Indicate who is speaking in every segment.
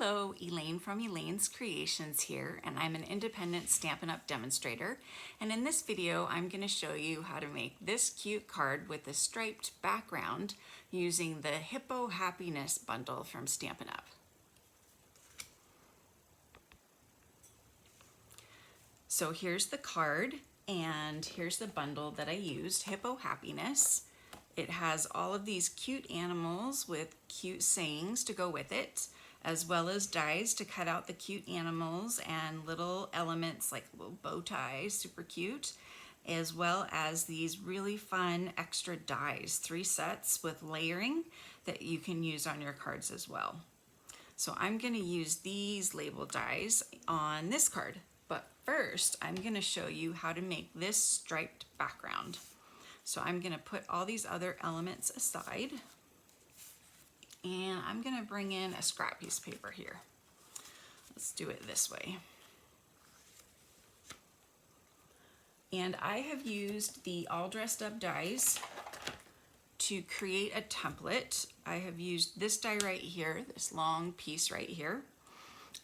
Speaker 1: Hello, Elaine from Elaine's Creations here, and I'm an independent Stampin' Up! Demonstrator. And in this video, I'm going to show you how to make this cute card with a striped background using the Hippo Happiness bundle from Stampin' Up! So here's the card, and here's the bundle that I used, Hippo Happiness. It has all of these cute animals with cute sayings to go with it, as well as dies to cut out the cute animals and little elements like little bow ties, super cute, as well as these really fun extra dies, 3 sets with layering that you can use on your cards as well. So I'm going to use these label dies on this card, but first I'm going to show you how to make this striped background. So I'm going to put all these other elements aside, and I'm going to bring in a scrap piece of paper here. Let's do it this way. And I have used the all dressed up dies to create a template. I have used this die right here, this long piece right here,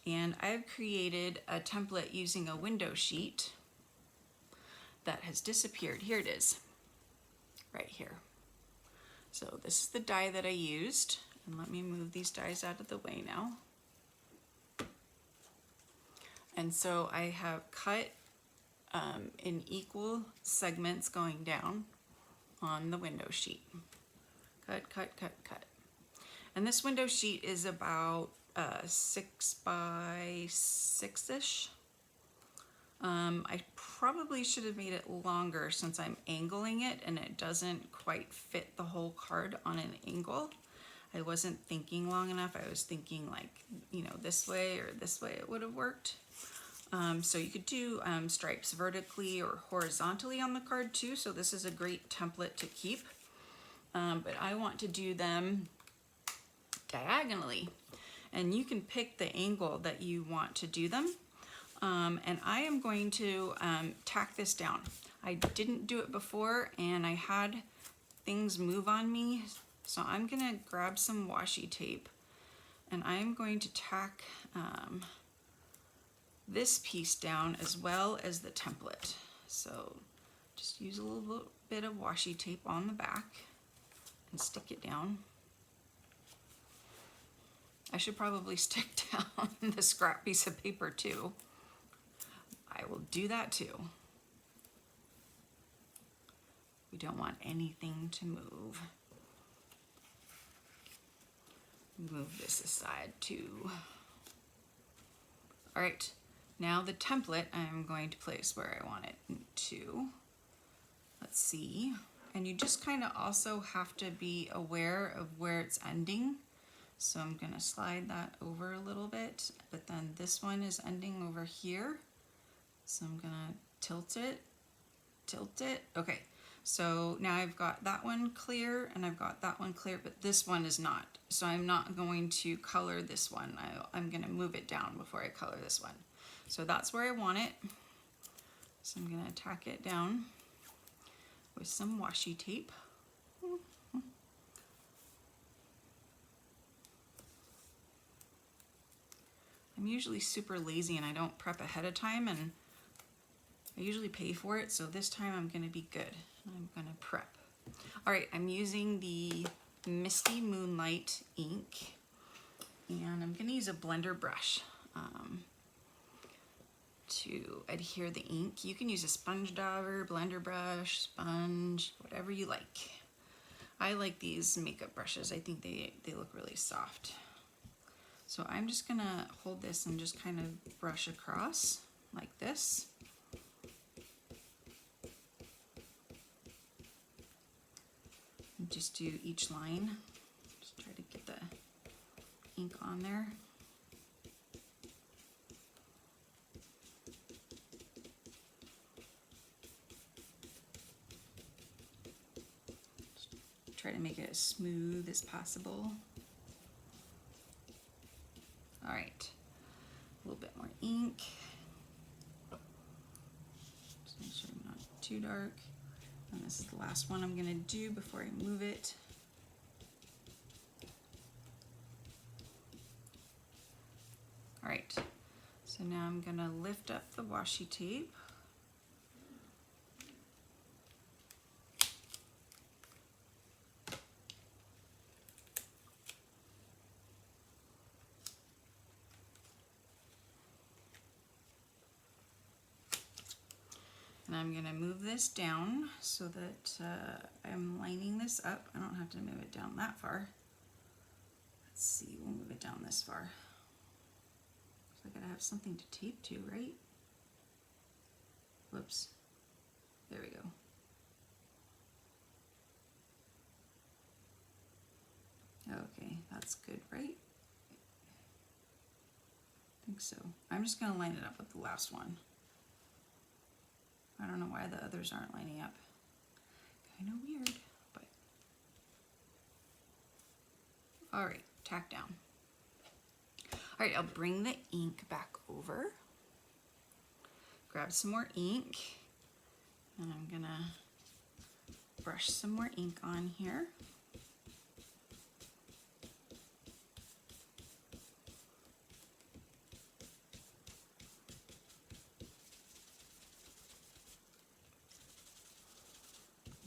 Speaker 1: and I've created a template using a window sheet that has disappeared. Here it is. Right here. So this is the die that I used, and let me move these dies out of the way now. And so I have cut in equal segments going down on the window sheet. Cut, cut, cut, cut. And this window sheet is about 6 by 6-ish. I probably should have made it longer since I'm angling it and it doesn't quite fit the whole card on an angle. I wasn't thinking long enough. I was thinking like, you know, this way or this way it would have worked. So you could do stripes vertically or horizontally on the card too. So this is a great template to keep. But I want to do them diagonally. And you can pick the angle that you want to do them. And I am going to tack this down. I didn't do it before and I had things move on me, so I'm gonna grab some washi tape and I'm going to tack this piece down as well as the template. So just use a little bit of washi tape on the back and stick it down. I should probably stick down the scrap piece of paper too. I will do that too. We don't want anything to move. Move this aside too. All right, now the template I'm going to place where I want it to. Let's see. And you just kind of also have to be aware of where it's ending. So I'm gonna slide that over a little bit, but then this one is ending over here. So I'm gonna tilt it. Okay, so now I've got that one clear and I've got that one clear, but this one is not. So I'm not going to color this one. I'm gonna move it down before I color this one. So that's where I want it. So I'm gonna tack it down with some washi tape. I'm usually super lazy and I don't prep ahead of time, and I usually pay for it, so this time I'm gonna be good. I'm gonna prep. All right, I'm using the Misty Moonlight ink, and I'm gonna use a blender brush to adhere the ink. You can use a sponge dauber, blender brush, sponge, whatever you like. I like these makeup brushes. I think they look really soft. So I'm just gonna hold this and just kind of brush across like this. Just do each line. Just try to get the ink on there. Just try to make it as smooth as possible. All right, a little bit more ink. Just make sure I'm not too dark. And this is the last one I'm gonna do before I move it. So now I'm gonna lift up the washi tape. And I'm gonna move this down so that I'm lining this up. I don't have to move it down that far. Let's see, we'll move it down this far. So I gotta have something to tape to, right? Whoops. There we go. Okay, that's good, right? I think so. I'm just gonna line it up with the last one. I don't know why the others aren't lining up. Kind of weird, but. All right, tack down. All right, I'll bring the ink back over. Grab some more ink, and I'm gonna brush some more ink on here.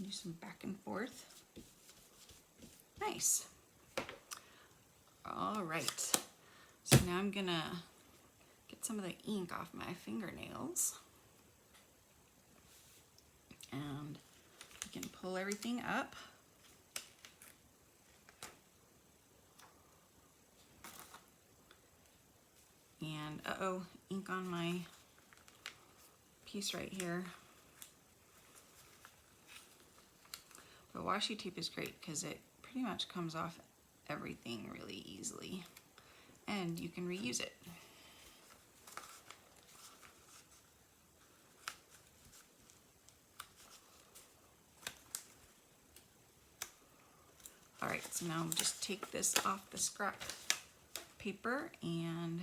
Speaker 1: Do some back and forth. Nice. All right, so now I'm gonna get some of the ink off my fingernails. And you can pull everything up. And uh-oh, ink on my piece right here. But washi tape is great because it pretty much comes off everything really easily. And you can reuse it. All right, so now just take this off the scrap paper and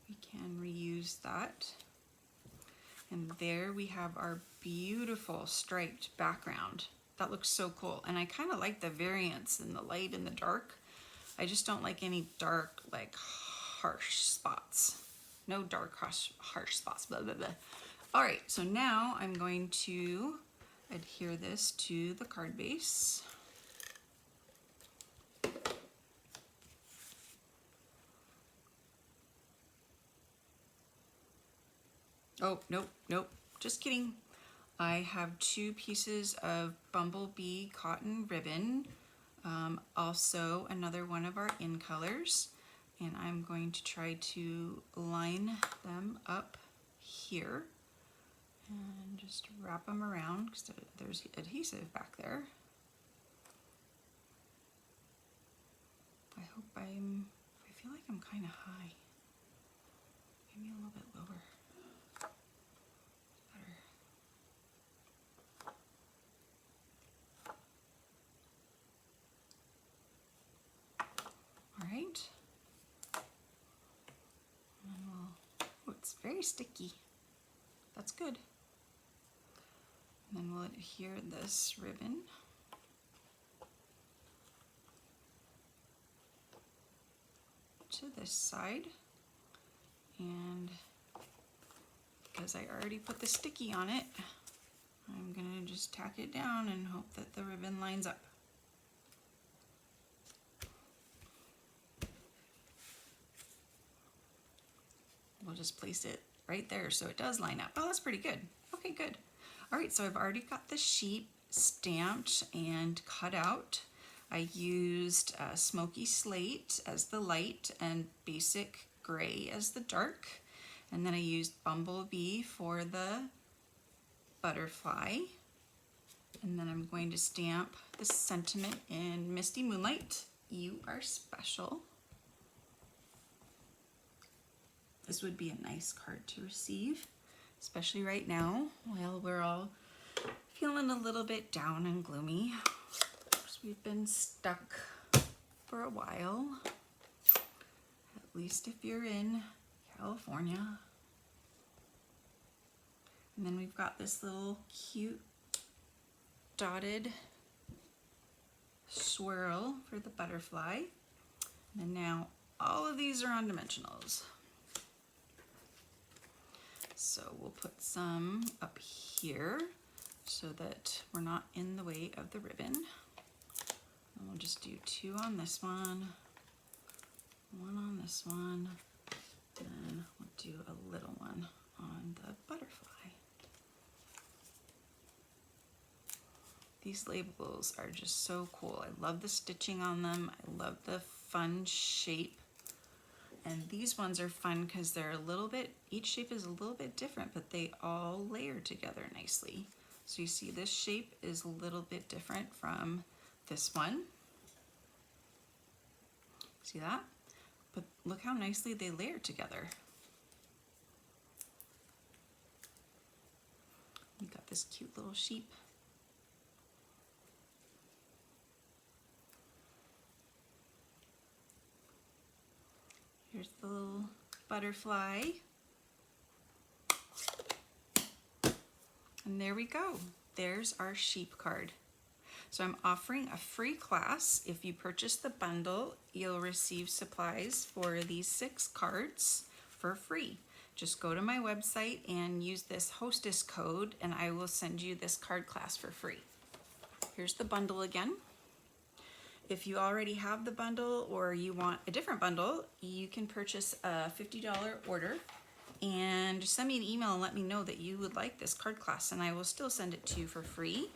Speaker 1: we can reuse that. And there we have our beautiful striped background. That looks so cool. And I kind of like the variance in the light and the dark. I just don't like any dark, like harsh spots. No dark, harsh spots, blah, blah, blah. All right, so now I'm going to adhere this to the card base. Oh, nope, just kidding. I have 2 pieces of bumblebee cotton ribbon, also another one of our in colors, and I'm going to try to line them up here and just wrap them around because there's adhesive back there. I feel like I'm kind of high. Maybe a little bit lower. All right. And then oh, it's very sticky. That's good. And then we'll adhere this ribbon. To this side. And because I already put the sticky on it, I'm gonna just tack it down and hope that the ribbon lines up. We'll just place it right there so it does line up. Oh, that's pretty good. Okay, good. All right, so I've already got the sheet stamped and cut out. I used smoky slate as the light and basic gray as the dark. And then I used bumblebee for the butterfly. And then I'm going to stamp the sentiment in Misty Moonlight. You are special. This would be a nice card to receive, especially right now while we're all feeling a little bit down and gloomy. We've been stuck for a while, at least if you're in California. And then we've got this little cute dotted swirl for the butterfly. And now all of these are on dimensionals. So we'll put some up here so that we're not in the way of the ribbon. And we'll just do 2 on this one, 1 on this one, and we'll do a little one on the butterfly. These labels are just so cool. I love the stitching on them. I love the fun shape. And these ones are fun because they're a little bit, each shape is a little bit different, but they all layer together nicely. So you see this shape is a little bit different from this one. See that? But look how nicely they layer together. We got this cute little sheep. Here's the little butterfly. And there we go. There's our sheep card. So I'm offering a free class. If you purchase the bundle, you'll receive supplies for these 6 cards for free. Just go to my website and use this hostess code and I will send you this card class for free. Here's the bundle again. If you already have the bundle or you want a different bundle, you can purchase a $50 order and just send me an email and let me know that you would like this card class and I will still send it to you for free,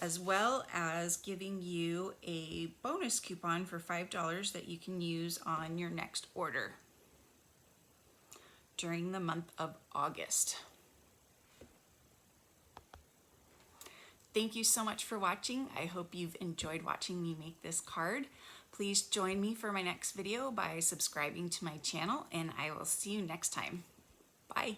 Speaker 1: as well as giving you a bonus coupon for $5 that you can use on your next order during the month of August. Thank you so much for watching. I hope you've enjoyed watching me make this card. Please join me for my next video by subscribing to my channel and I will see you next time. Bye.